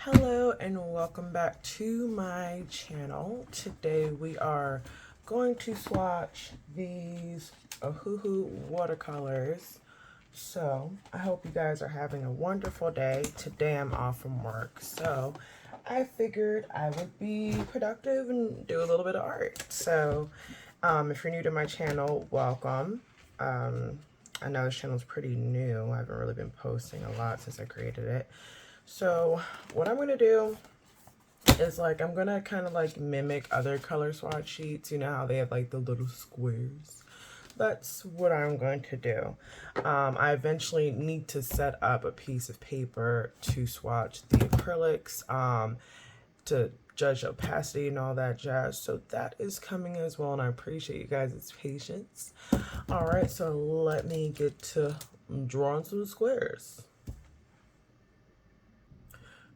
Hello and welcome back to my channel. Today we are going to swatch these Ohuhu watercolors. So I hope you guys are having a wonderful day. Today I'm off from work, so I figured I would be productive and do a little bit of art. So if you're new to my channel, welcome. I know this channel is pretty new. I haven't really been posting a lot since I created it. So what I'm going to do is I'm going to kind of mimic other color swatch sheets. You know how they have the little squares? That's what I'm going to do. I eventually need to set up a piece of paper to swatch the acrylics, to judge opacity and all that jazz. So that is coming as well, and I appreciate you guys' patience. All right, so let me get to drawing some squares.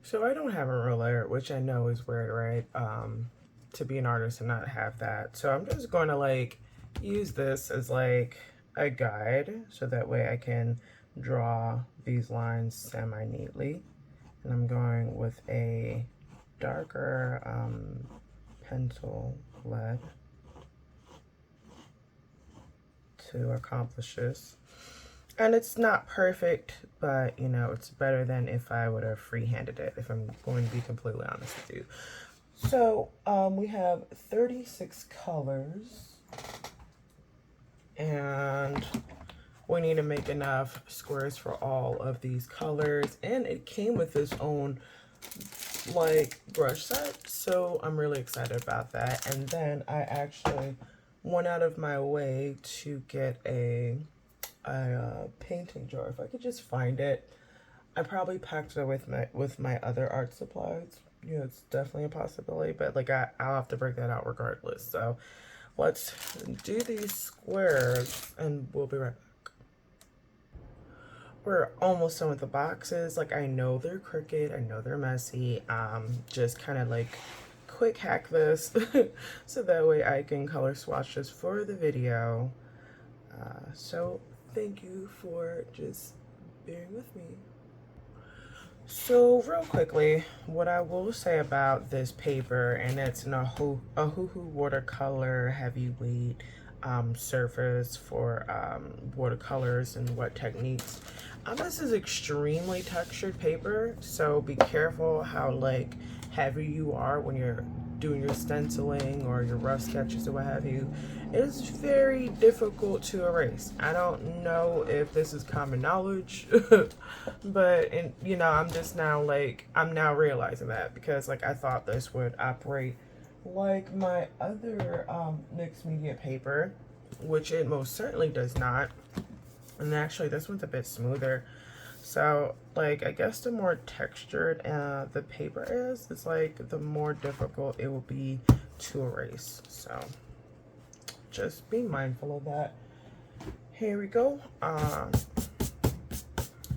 So I don't have a ruler, which I know is weird, right? To be an artist and not have that. So I'm just going to use this as a guide, so that way I can draw these lines semi-neatly. And I'm going with a darker pencil lead to accomplish this. And it's not perfect, but, you know, it's better than if I would have free-handed it, if I'm going to be completely honest with you. So, we have 36 colors. And we need to make enough squares for all of these colors. And it came with its own, brush set. So, I'm really excited about that. And then I actually went out of my way to get a painting jar. If I could just find it. I probably packed it with my other art supplies. You know, it's definitely a possibility, but I'll have to break that out regardless. So let's do these squares and we'll be right back. We're almost done with the boxes. I know they're crooked, I know they're messy. Just kind of quick hack this so that way I can color swatch this for the video. So thank you for just bearing with me. So real quickly, what I will say about this paper, and it's an Ohuhu Watercolor heavyweight surface for watercolors and wet techniques. This is extremely textured paper, so be careful how heavy you are when you're doing your stenciling or your rough sketches or what have you. It is very difficult to erase. I don't know if this is common knowledge, but you know, I'm just now I'm now realizing that, because I thought this would operate like my other mixed media paper, which it most certainly does not. And actually this one's a bit smoother. So I guess the more textured the paper is, it's the more difficult it will be to erase. So just be mindful of that. Here we go.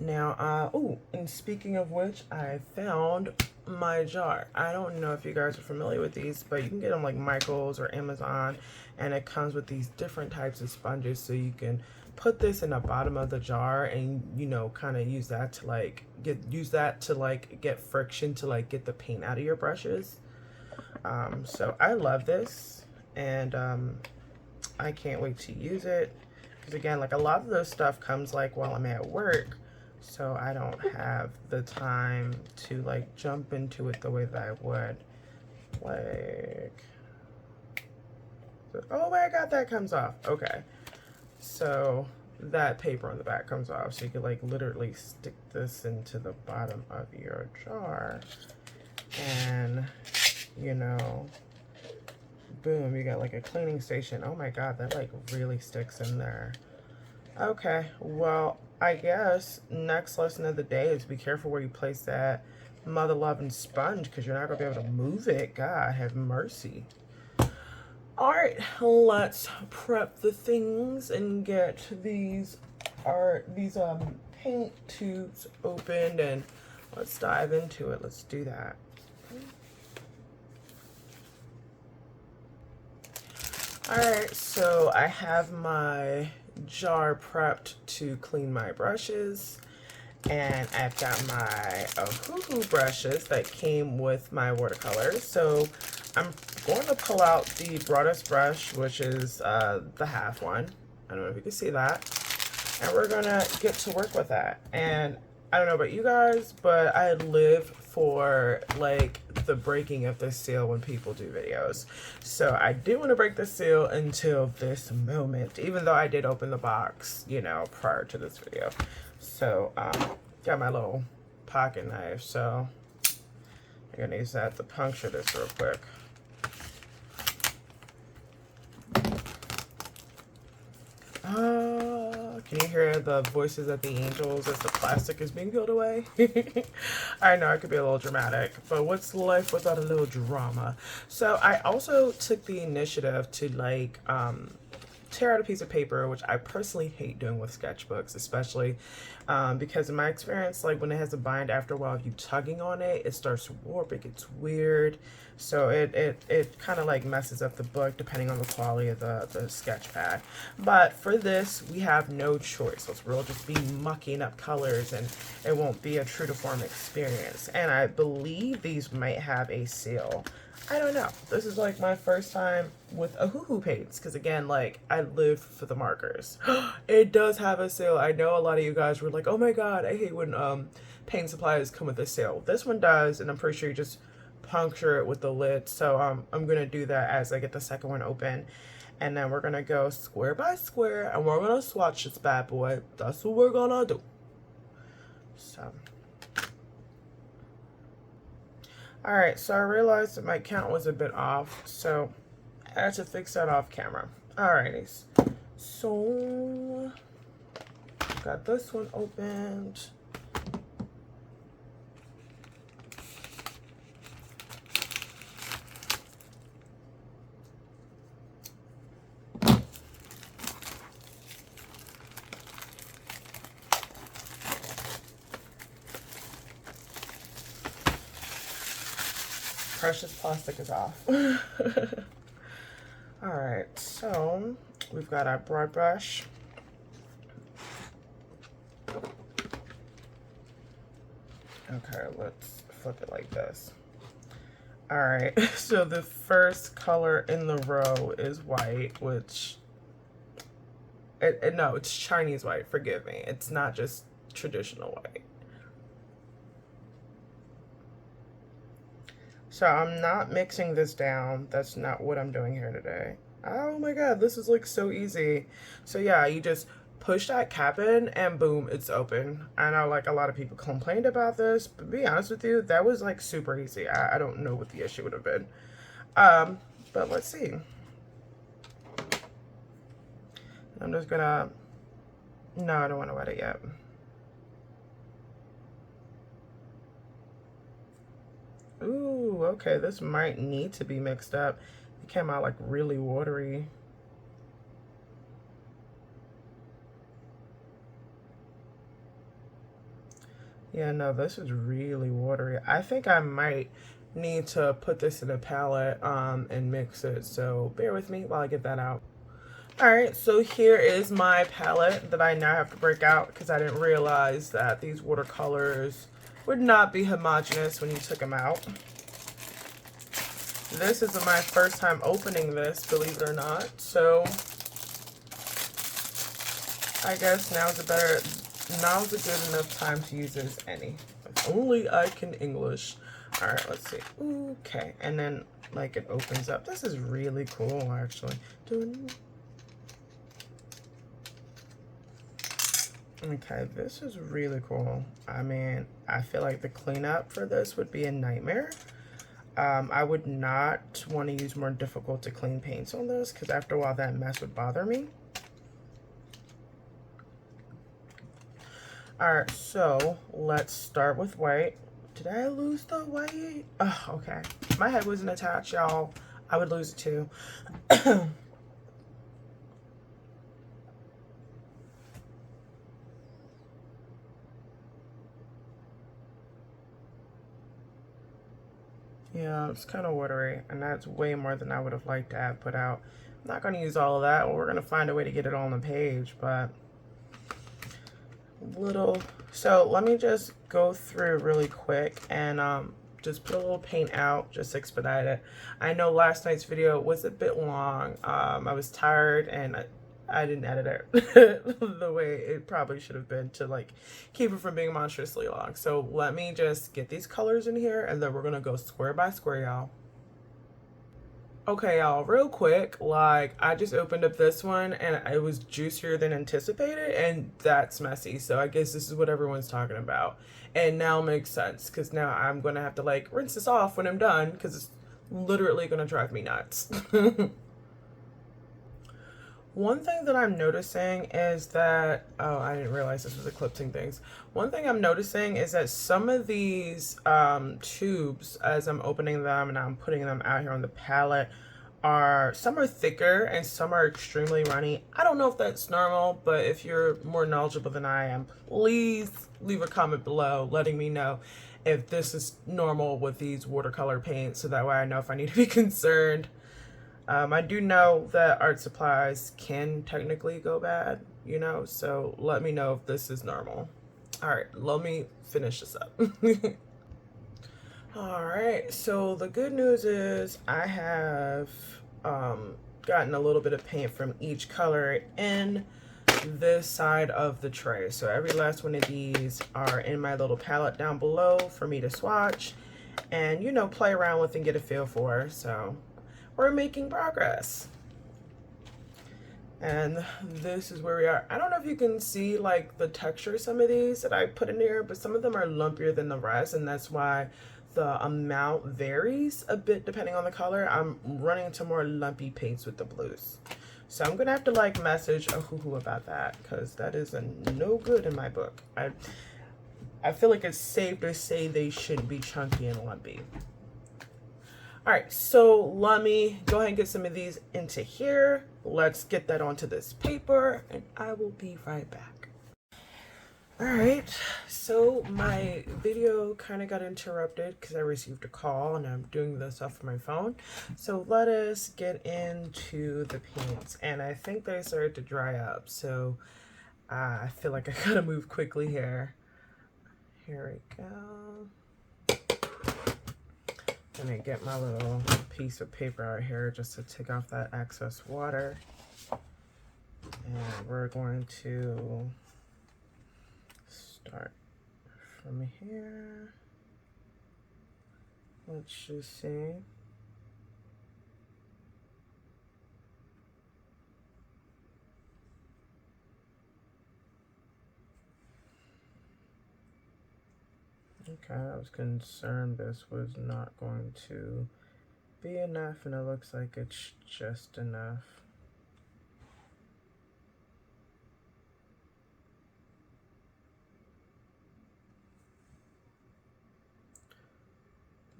Now, oh, and speaking of which, I found my jar. I don't know if you guys are familiar with these, but you can get them Michael's or Amazon, and it comes with these different types of sponges, so you can put this in the bottom of the jar and, you know, kind of use that to get friction to get the paint out of your brushes. So I love this, and I can't wait to use it, because again, a lot of this stuff comes while I'm at work, so I don't have the time to jump into it the way that I would. Oh my god, that comes off. Okay, so that paper on the back comes off, so you can literally stick this into the bottom of your jar, and you know, boom, you got a cleaning station. Oh my god, that really sticks in there. Okay, well, I guess next lesson of the day is be careful where you place that mother loving sponge, because you're not gonna be able to move it. God have mercy. All right, let's prep the things and get these paint tubes opened, and let's dive into it. Let's do that. All right, so I have my jar prepped to clean my brushes, And I've got my Ohuhu brushes that came with my watercolors. So I'm going to pull out the broadest brush, which is the half one. I don't know if you can see that. And we're gonna get to work with that. And I don't know about you guys, but I live for like the breaking of the seal when people do videos. So I didn't want to break the seal until this moment, even though I did open the box, you know, prior to this video. So got my little pocket knife, so I'm gonna use that to puncture this real quick. Can you hear the voices of the angels as the plastic is being peeled away? I know it could be a little dramatic, but what's life without a little drama? So I also took the initiative to like tear out a piece of paper, which I personally hate doing with sketchbooks, especially because in my experience, like when it has a bind, after a while of you tugging on it, it starts to warp, it gets weird. So it kind of like messes up the book depending on the quality of the sketch pad. But for this, we have no choice. So we'll just be mucking up colors and it won't be a true to form experience. And I believe these might have a seal. I don't know. This is like my first time with Ohuhu paints because again, like I live for the markers. It does have a seal. I know a lot of you guys were like, oh my god, I hate when paint supplies come with a seal. This one does, and I'm pretty sure you just puncture it with the lid. So I'm gonna do that as I get the second one open, and then we're gonna go square by square and we're gonna swatch this bad boy. That's what we're gonna do. So all right, so I realized that my count was a bit off, so I had to fix that off camera. Alrighties, so got this one opened. Precious plastic is off. All right, so we've got our broad brush. Okay, let's flip it like this. All right, so the first color in the row is white, which, no, it's Chinese white, forgive me. It's not just traditional white. So I'm not mixing this down. That's not what I'm doing here today. Oh my god, this is like so easy. So yeah, you just push that cap in and boom, it's open. I know like a lot of people complained about this, but to be honest with you, that was like super easy. I don't know what the issue would have been. But let's see. I'm just gonna, no, I don't want to wet it yet. Ooh, okay, this might need to be mixed up. It came out like really watery. Yeah, no, this is really watery. I think I might need to put this in a palette and mix it. So bear with me while I get that out. All right, so here is my palette that I now have to break out because I didn't realize that these watercolors would not be homogeneous when you took them out. This is my first time opening this, believe it or not. So I guess now's a good enough time to use it as any. If only I can English. All right, let's see. Okay, and then like it opens up. This is really cool, actually. Okay, this is really cool. I mean, I feel like the cleanup for this would be a nightmare. I would not want to use more difficult to clean paints on this because after a while that mess would bother me. All right, so let's start with white. Did I lose the white? Oh, okay. My head wasn't attached, y'all. I would lose it too. Yeah, it's kind of watery, and that's way more than I would have liked to have put out. I'm not going to use all of that. We're going to find a way to get it all on the page, but little, so let me just go through really quick and just put a little paint out, just expedite it. I know last night's video was a bit long. I was tired and I didn't edit it the way it probably should have been to like keep it from being monstrously long. So let me just get these colors in here and then we're gonna go square by square, y'all. Okay, y'all, real quick, like I just opened up this one and it was juicier than anticipated, and that's messy. So I guess this is what everyone's talking about. And now it makes sense because now I'm gonna have to like rinse this off when I'm done because it's literally gonna drive me nuts. One thing that I'm noticing is that, oh, I didn't realize this was eclipsing things. One thing I'm noticing is that some of these tubes, as I'm opening them and I'm putting them out here on the palette, some are thicker and some are extremely runny. I don't know if that's normal, but if you're more knowledgeable than I am, please leave a comment below letting me know if this is normal with these watercolor paints so that way I know if I need to be concerned. I do know that art supplies can technically go bad, you know, so let me know if this is normal. All right, let me finish this up. All right, so the good news is I have gotten a little bit of paint from each color in this side of the tray. So every last one of these are in my little palette down below for me to swatch and, you know, play around with and get a feel for. So we're making progress. And this is where we are. I don't know if you can see like the texture of some of these that I put in here, but some of them are lumpier than the rest, and that's why the amount varies a bit depending on the color. I'm running into more lumpy paints with the blues. So I'm gonna have to like message Ohuhu about that because that is a no good in my book. I feel like it's safe to say they shouldn't be chunky and lumpy. All right, so let me go ahead and get some of these into here. Let's get that onto this paper and I will be right back. All right, so my video kind of got interrupted because I received a call and I'm doing this off of my phone. So let us get into the paints, and I think they started to dry up. So I feel like I gotta move quickly here. Here we go. I'm gonna get my little piece of paper out here just to take off that excess water. And we're going to start from here. Let's just see. Okay, I was concerned this was not going to be enough, and it looks like it's just enough.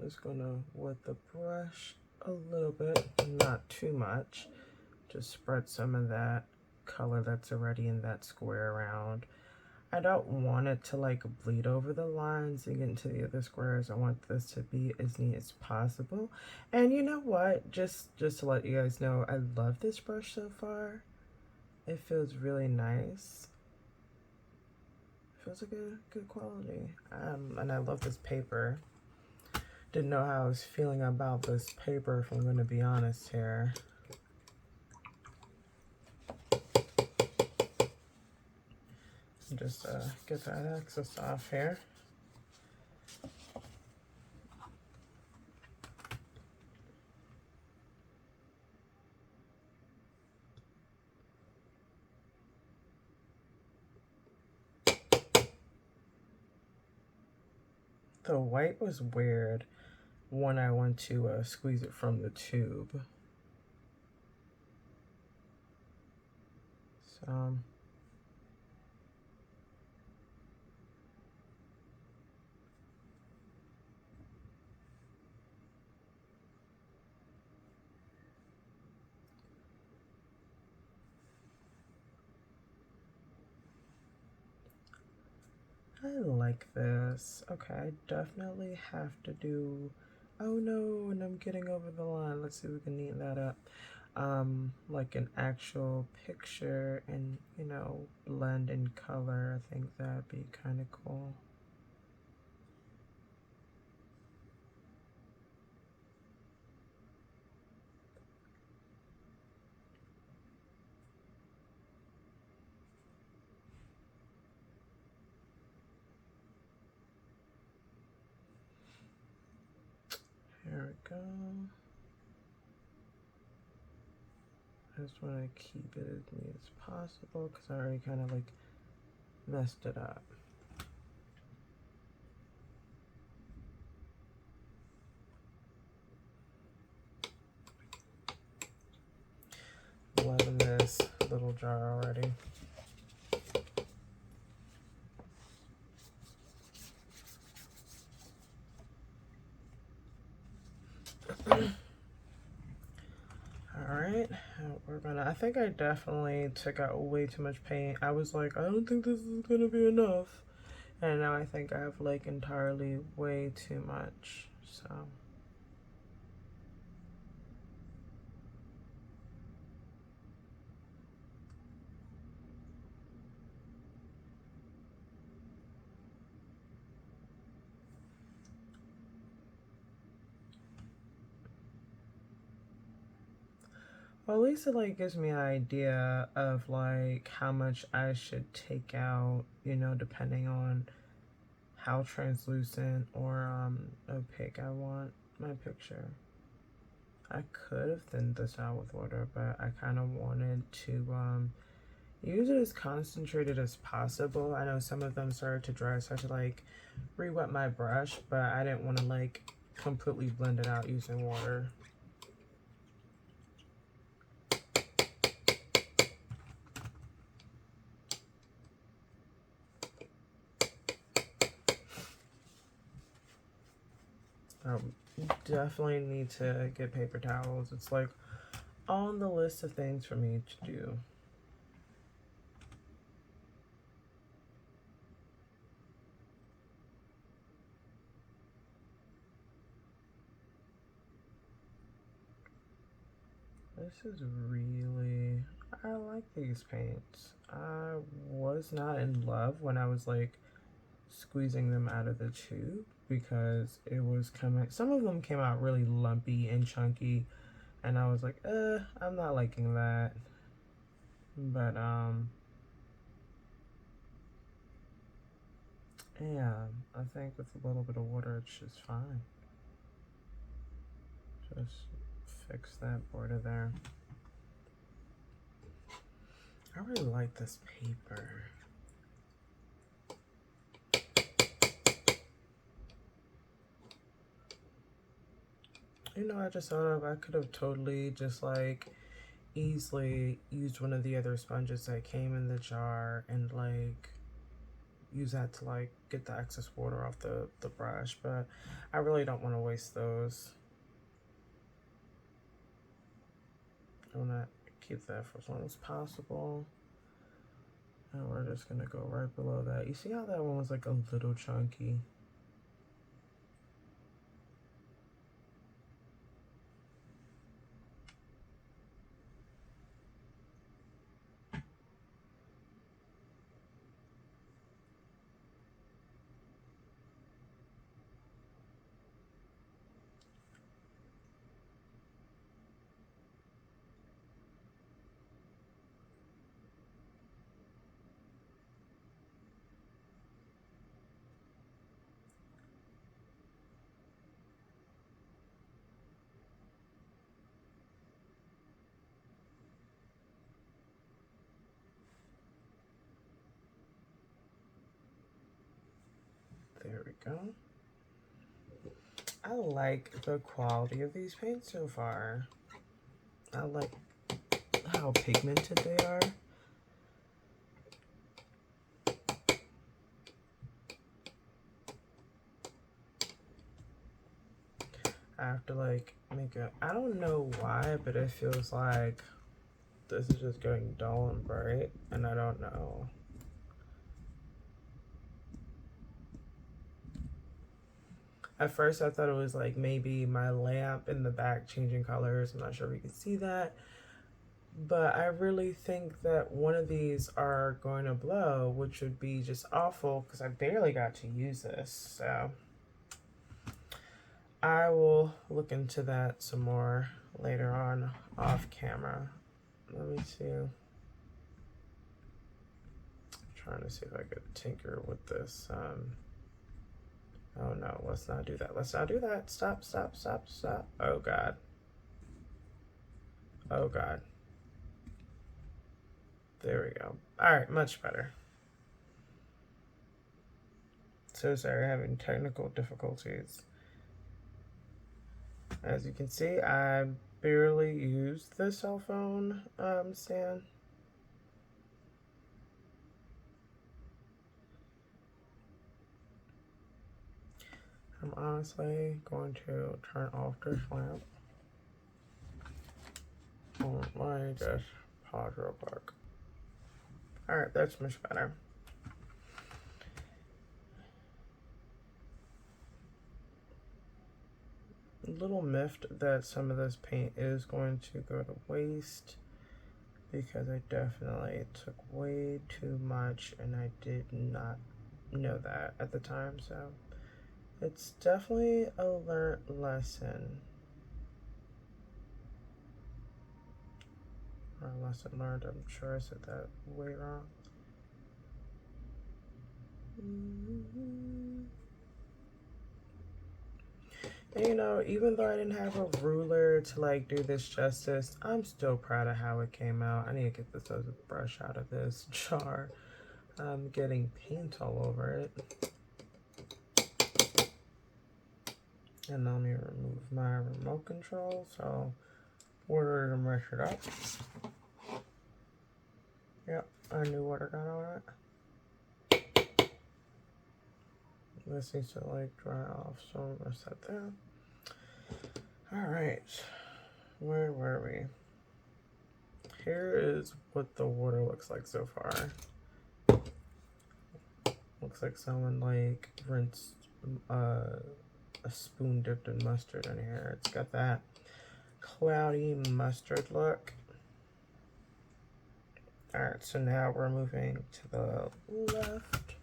Just gonna wet the brush a little bit, not too much. Just spread some of that color that's already in that square around. I don't want it to like bleed over the lines and get into the other squares. I want this to be as neat as possible. And you know what? Just to let you guys know, I love this brush so far. It feels really nice. Feels like a good quality. And I love this paper. Didn't know how I was feeling about this paper, if I'm going to be honest here. Just get that excess off here. The white was weird when I went to squeeze it from the tube. So I like this. Okay, I definitely have to do, oh no, and I'm getting over the line. Let's see if we can neaten that up. like an actual picture and, you know, blend in color. I think that'd be kind of cool. Here we go. I just want to keep it as neat as possible because I already kind of like messed it up. Loving this little jar already. Alright, we're gonna, I think I definitely took out way too much paint. I was like, I don't think this is gonna be enough. And now I think I have like entirely way too much, so. Well, at least it like gives me an idea of like how much I should take out, you know, depending on how translucent or opaque I want my picture. I could have thinned this out with water, but I kind of wanted to use it as concentrated as possible. I know some of them started to dry, so I had to like re-wet my brush, but I didn't want to like completely blend it out using water. Definitely need to get paper towels. It's like on the list of things for me to do. This is really, I like these paints. I was not in love when I was like squeezing them out of the tube because it was coming, some of them came out really lumpy and chunky, and I was like, I'm not liking that. But yeah, I think with a little bit of water it's just fine. Just fix that border there. I really like this paper. You know, I just thought of, I could have totally just like easily used one of the other sponges that came in the jar and like use that to like get the excess water off the brush, but I really don't want to waste those. I want to keep that for as long as possible. And we're just gonna go right below that. You see how that one was like a little chunky? There we go. I like the quality of these paints so far. I like how pigmented they are. I have to like make a, I don't know why, but it feels like this is just getting dull and bright, and I don't know. At first I thought it was like maybe my lamp in the back changing colors. I'm not sure if you can see that, but I really think that one of these are going to blow, which would be just awful because I barely got to use this. So I will look into that some more later on off camera. Let me see. I'm trying to see if I could tinker with this. Oh no, let's not do that. Let's not do that. Stop, stop, stop, stop. Oh God. Oh God. There we go. All right, much better. So sorry, having technical difficulties. As you can see, I barely used the cell phone stand. I'm honestly going to turn off this lamp. Let me just pause real quick. Alright, that's much better. A little miffed that some of this paint is going to go to waste because I definitely took way too much and I did not know that at the time, so it's definitely a learned lesson. Or a lesson learned, I'm sure I said that way wrong. And you know, even though I didn't have a ruler to like do this justice, I'm still proud of how it came out. I need to get this other brush out of this jar. I'm getting paint all over it. And let me remove my remote control so water to mesh it up. Yep, I knew water got on it. This needs to like dry off, so I'm gonna set that. Alright, where were we? Here is what the water looks like so far. Looks like someone like rinsed a spoon dipped in mustard in here. It's got that cloudy mustard look. Alright, so now we're moving to the left.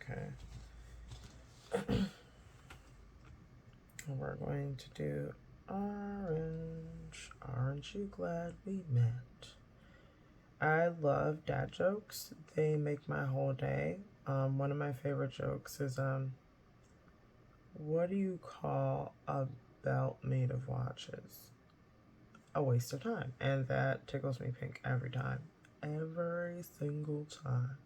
Okay. We're going to do orange. Aren't you glad we met? I love dad jokes. They make my whole day. One of my favorite jokes is, what do you call a belt made of watches? A waste of time. And that tickles me pink every time. Every single time.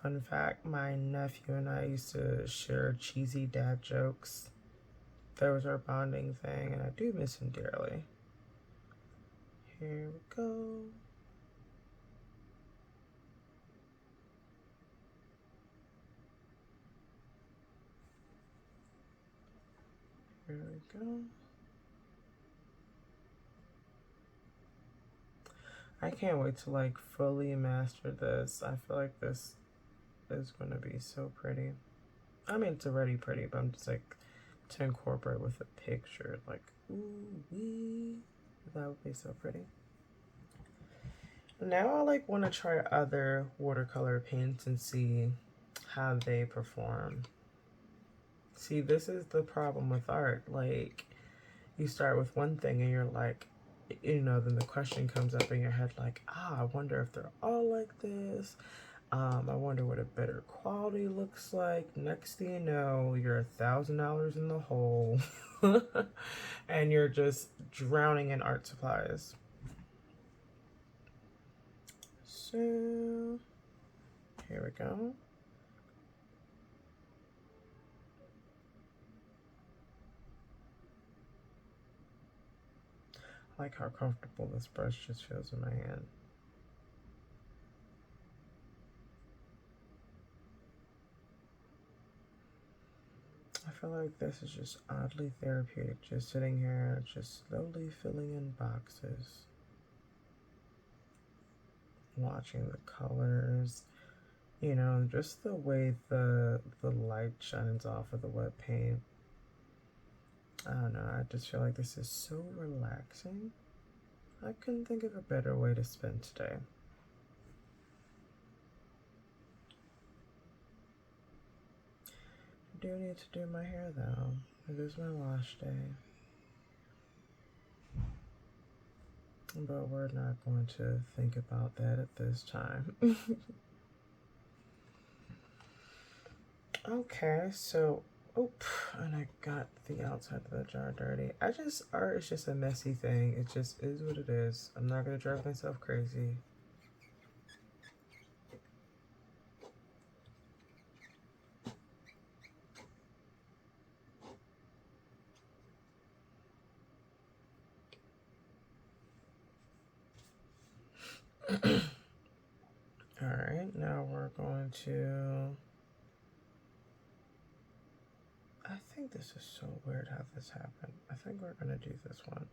Fun fact, my nephew and I used to share cheesy dad jokes. That was our bonding thing, and I do miss him dearly. Here we go. Here we go. I can't wait to like fully master this. I feel like this is going to be so pretty. I mean, it's already pretty, but I'm just like to incorporate with a picture. Like, ooh wee, that would be so pretty. Now I like want to try other watercolor paints and see how they perform. See, this is the problem with art. Like, you start with one thing and you're like, you know, then the question comes up in your head like, I wonder if they're all like this. I wonder what a better quality looks like. Next thing you know, you're $1,000 in the hole and you're just drowning in art supplies. So, here we go. I like how comfortable this brush just feels in my hand. I feel like this is just oddly therapeutic, just sitting here, just slowly filling in boxes. Watching the colors, you know, just the way the light shines off of the wet paint. I don't know, I just feel like this is so relaxing. I couldn't think of a better way to spend today. I do need to do my hair though. It is my wash day. But we're not going to think about that at this time. Okay, so, and I got the outside of the jar dirty. Art is just a messy thing. It just is what it is. I'm not gonna drive myself crazy. All right, now we're going to, I think this is so weird how this happened. I think we're gonna do this one.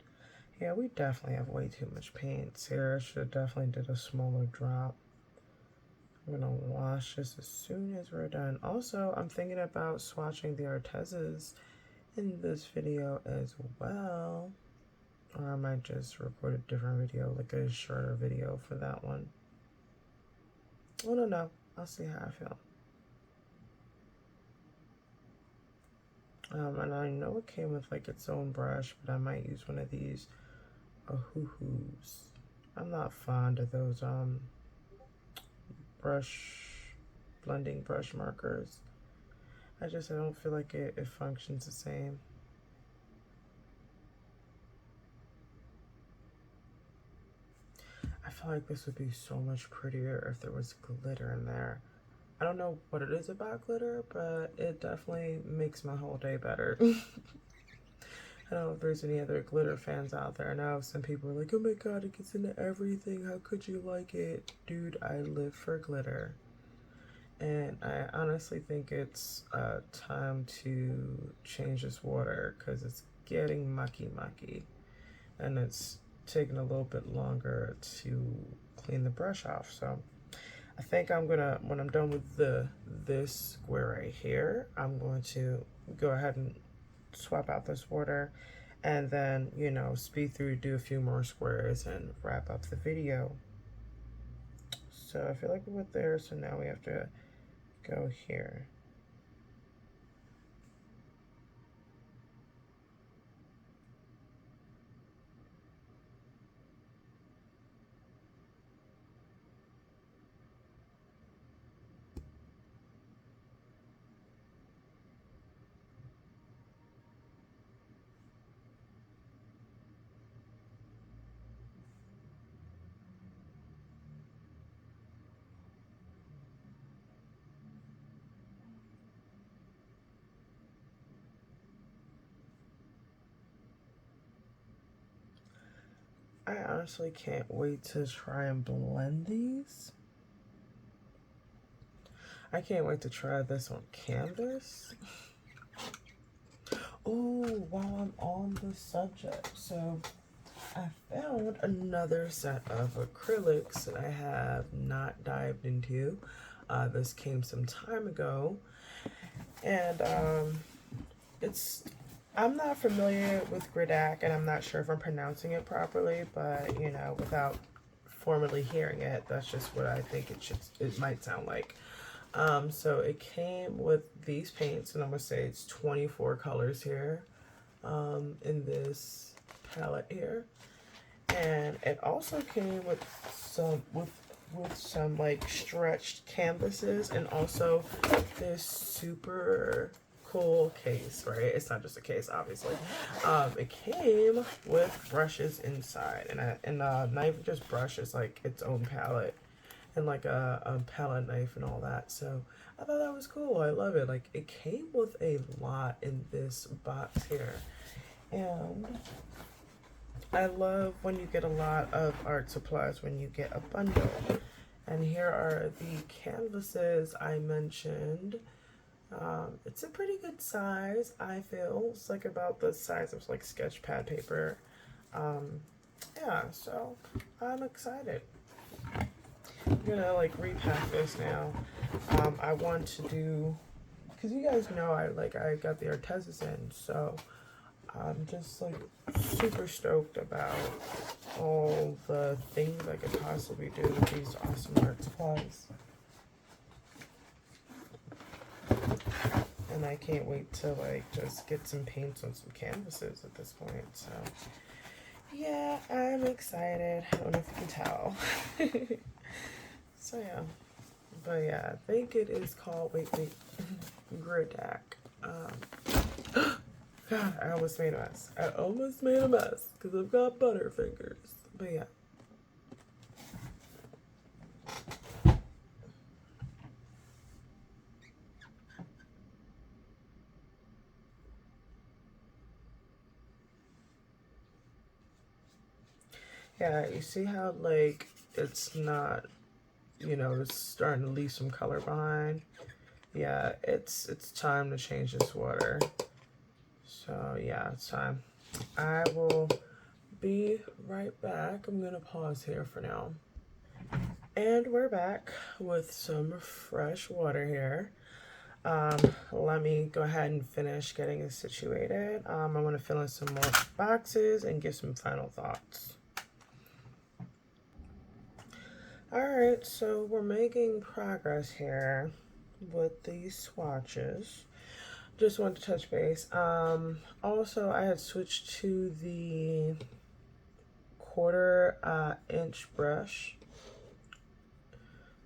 Yeah, we definitely have way too much paint. Sarah should have definitely did a smaller drop. I'm gonna wash this as soon as we're done. Also, I'm thinking about swatching the Artezas in this video as well. Or I might just record a different video, like a shorter video for that one. I don't know. I'll see how I feel. And I know it came with like its own brush, but I might use one of these Ohuhus. I'm not fond of those blending brush markers. I don't feel like it functions the same. I feel like this would be so much prettier if there was glitter in there. I don't know what it is about glitter, but it definitely makes my whole day better. I don't know if there's any other glitter fans out there. I know some people are like, oh my god, it gets into everything. How could you like it? Dude, I live for glitter. And I honestly think it's time to change this water because it's getting mucky. And it's taking a little bit longer to clean the brush off. So I think I'm gonna, when I'm done with this square right here, I'm going to go ahead and swap out this water and then, you know, speed through, do a few more squares and wrap up the video. So I feel like we're there, so now we have to go here. I honestly can't wait to try and blend these. I can't wait to try this on canvas. Oh, while I'm on the subject, so I found another set of acrylics that I have not dived into. This came some time ago, and I'm not familiar with Gridac, and I'm not sure if I'm pronouncing it properly, but you know, without formally hearing it, that's just what I think it might sound like. So it came with these paints, and I'm gonna say it's 24 colors here in this palette here, and it also came with some like stretched canvases, and also this super cool case, right? It's not just a case, obviously. It came with brushes inside, and not even just brushes, like its own palette, and like a palette knife and all that. So I thought that was cool. I love it. Like, it came with a lot in this box here, and I love when you get a lot of art supplies when you get a bundle. And here are the canvases I mentioned. It's a pretty good size, I feel. It's like about the size of like sketch pad paper. Yeah, so I'm excited. I'm gonna like repack this now. I want to do, because you guys know I got the Artezas in, so I'm just like super stoked about all the things I could possibly do with these awesome art supplies. And I can't wait to like just get some paints on some canvases at this point. So yeah, I'm excited. I don't know if you can tell. So yeah. But yeah, I think it is called, wait, Gridak. God, I almost made a mess. I almost made a mess because I've got butterfingers. But yeah. Yeah, you see how like it's not, you know, it's starting to leave some color behind. Yeah, it's time to change this water. So yeah, it's time. I will be right back. I'm gonna pause here for now. And we're back with some fresh water here. Let me go ahead and finish getting it situated. I want to fill in some more boxes and give some final thoughts. Alright, so we're making progress here with these swatches. Just wanted to touch base. Also, I had switched to the quarter-inch brush.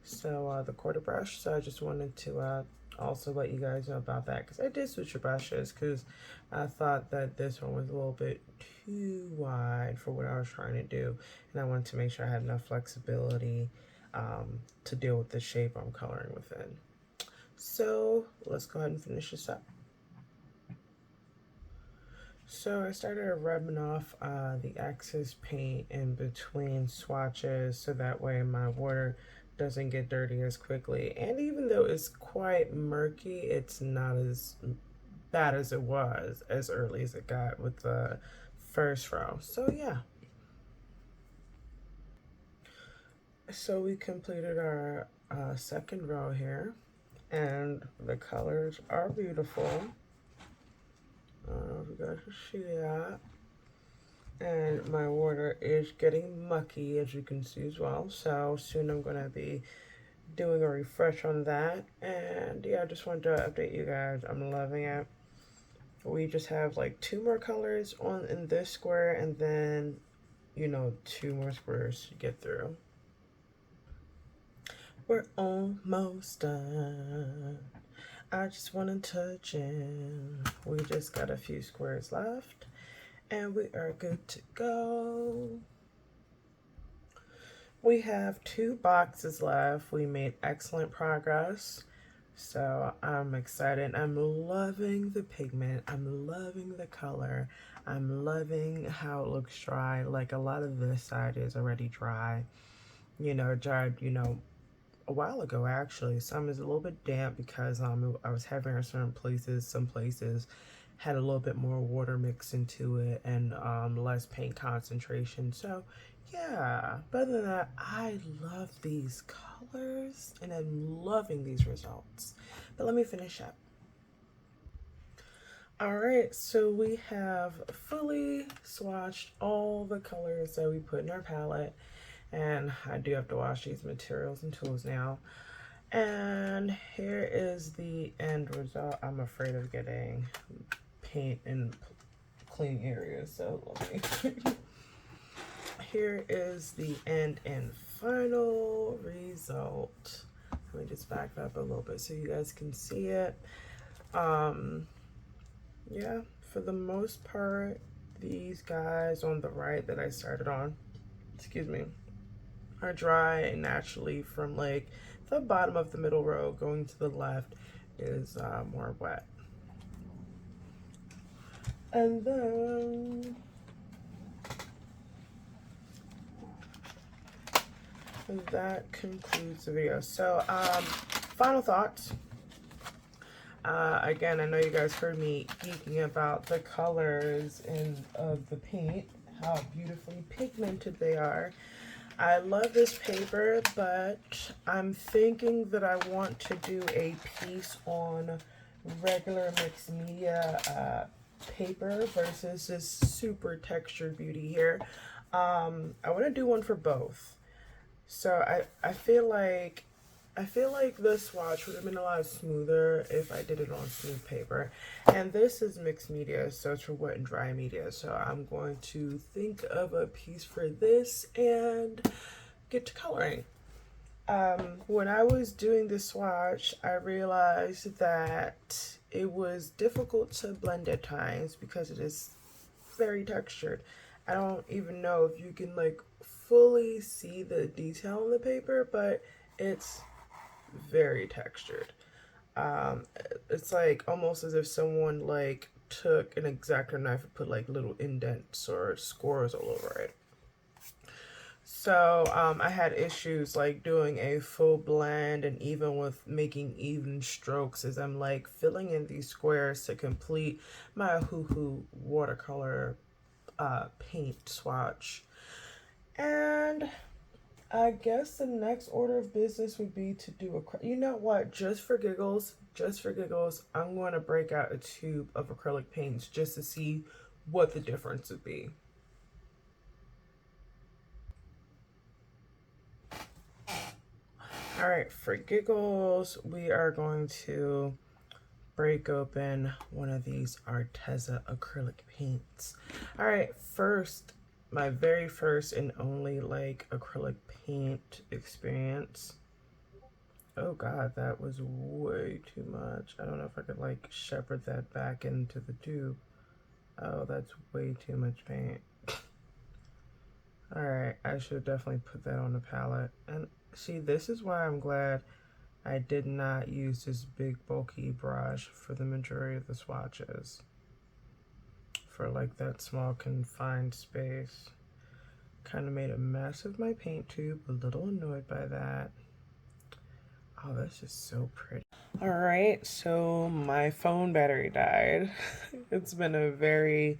So the quarter brush. So I just wanted to also let you guys know about that because I did switch the brushes because I thought that this one was a little bit too wide for what I was trying to do, and I wanted to make sure I had enough flexibility to deal with the shape I'm coloring within. So let's go ahead and finish this up. So I started rubbing off the excess paint in between swatches so that way my water doesn't get dirty as quickly. And even though it's quite murky, it's not as bad as it was as early as it got with the first row. So yeah. So we completed our second row here, and the colors are beautiful. I don't know if you guys can see that. And my water is getting mucky, as you can see as well. So soon I'm going to be doing a refresh on that. And yeah, I just wanted to update you guys. I'm loving it. We just have like 2 more colors on in this square, and then, you know, 2 more squares to get through. We're almost done. I just want to touch it. We just got a few squares left, and we are good to go. We have 2 boxes left. We made excellent progress, so I'm excited. I'm loving the pigment. I'm loving the color. I'm loving how it looks dry. Like, a lot of this side is already dry. You know, dried, you know, a while ago actually. Some is a little bit damp because I was having in certain places. Some places had a little bit more water mixed into it and less paint concentration. So yeah, but other than that, I love these colors and I'm loving these results. But let me finish up. Alright, so we have fully swatched all the colors that we put in our palette. And I do have to wash these materials and tools now. And here is the end result. I'm afraid of getting paint in clean areas, so let me here is the end and final result. Let me just back up a little bit so you guys can see it. Yeah, for the most part, these guys on the right that I started on, excuse me, are dry naturally. From like the bottom of the middle row going to the left is more wet. And then that concludes the video. So final thoughts. Again, I know you guys heard me geeking about the colors of the paint, how beautifully pigmented they are. I love this paper, but I'm thinking that I want to do a piece on regular mixed media paper versus this super textured beauty here. I want to do one for both. So I feel like the swatch would have been a lot smoother if I did it on smooth paper. And this is mixed media, so it's for wet and dry media. So I'm going to think of a piece for this and get to coloring. When I was doing the swatch, I realized that it was difficult to blend at times because it is very textured. I don't even know if you can like fully see the detail on the paper, but it's very textured. It's like almost as if someone like took an X-Acto knife and put like little indents or scores all over it. So I had issues like doing a full blend and even with making even strokes as I'm like filling in these squares to complete my Ohuhu Watercolor paint swatch. And I guess the next order of business would be to do you know what, just for giggles, I'm going to break out a tube of acrylic paints just to see what the difference would be. All right, for giggles, we are going to break open one of these Arteza acrylic paints. All right, first, my very first and only like acrylic paint experience. Oh God, that was way too much. I don't know if I could like shepherd that back into the tube. Oh, that's way too much paint. All right, I should definitely put that on the palette. And see, this is why I'm glad I did not use this big bulky brush for the majority of the swatches. For like that small confined space. Kind of made a mess of my paint tube, a little annoyed by that. Oh, that's just so pretty. All right, so my phone battery died. It's been a very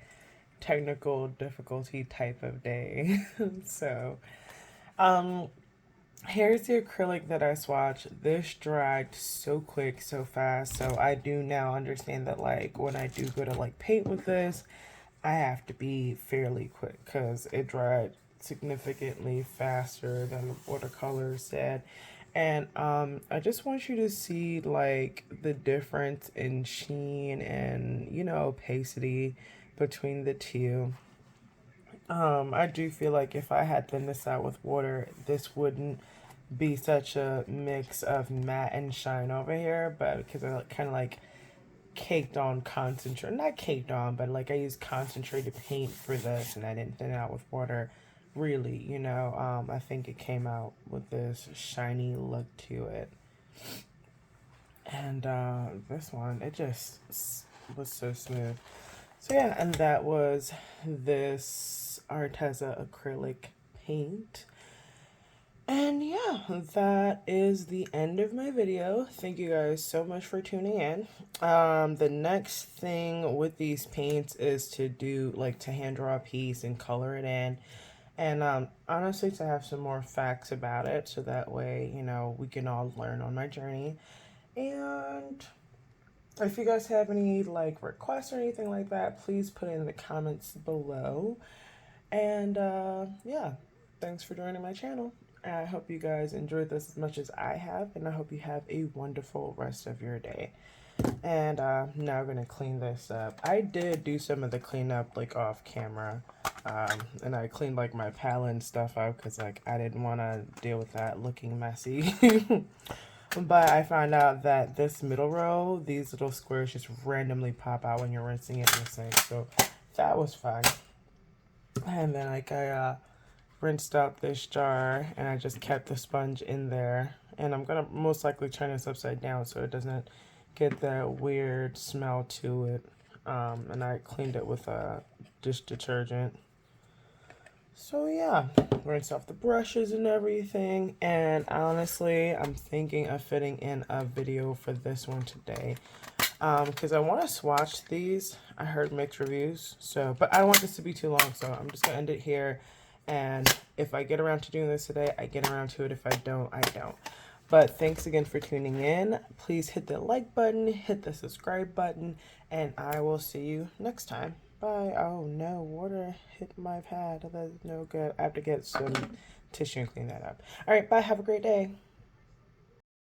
technical difficulty type of day. So, here's the acrylic that I swatched. This dried so quick, so fast. So I do now understand that like when I do go to like paint with this, I have to be fairly quick because it dried significantly faster than the watercolor said. And I just want you to see like the difference in sheen and, you know, opacity between the two. I do feel like if I had thinned this out with water, this wouldn't be such a mix of matte and shine over here, but because I kind of like caked on concentrate, not caked on, but like I used concentrated paint for this and I didn't thin it out with water, really, you know. I think it came out with this shiny look to it. And this one, it just was so smooth. So yeah, and that was this Arteza acrylic paint. And yeah, that is the end of my video. Thank you guys so much for tuning in. The next thing with these paints is to do like to hand draw a piece and color it in. And honestly, to have some more facts about it so that way, you know, we can all learn on my journey. And if you guys have any like requests or anything like that, please put it in the comments below. And yeah, thanks for joining my channel. I hope you guys enjoyed this as much as I have, and I hope you have a wonderful rest of your day. And now I'm gonna clean this up. I did do some of the cleanup like off camera, and I cleaned like my palette and stuff out because like I didn't want to deal with that looking messy. But I found out that this middle row, these little squares just randomly pop out when you're rinsing it in the sink, so that was fun. And then like I rinsed out this jar and I just kept the sponge in there, and I'm gonna most likely turn this upside down so it doesn't get that weird smell to it. And I cleaned it with dish detergent. So yeah, rinse off the brushes and everything. And honestly, I'm thinking of fitting in a video for this one today, because I want to swatch these. I heard mixed reviews, so but I don't want this to be too long, so I'm just gonna end it here. And if I get around to doing this today, I get around to it. If I don't, I don't. But thanks again for tuning in. Please hit the like button, hit the subscribe button, and I will see you next time. Bye. Oh no, water hit my pad. That's no good. I have to get some tissue and clean that up. All right, bye. Have a great day.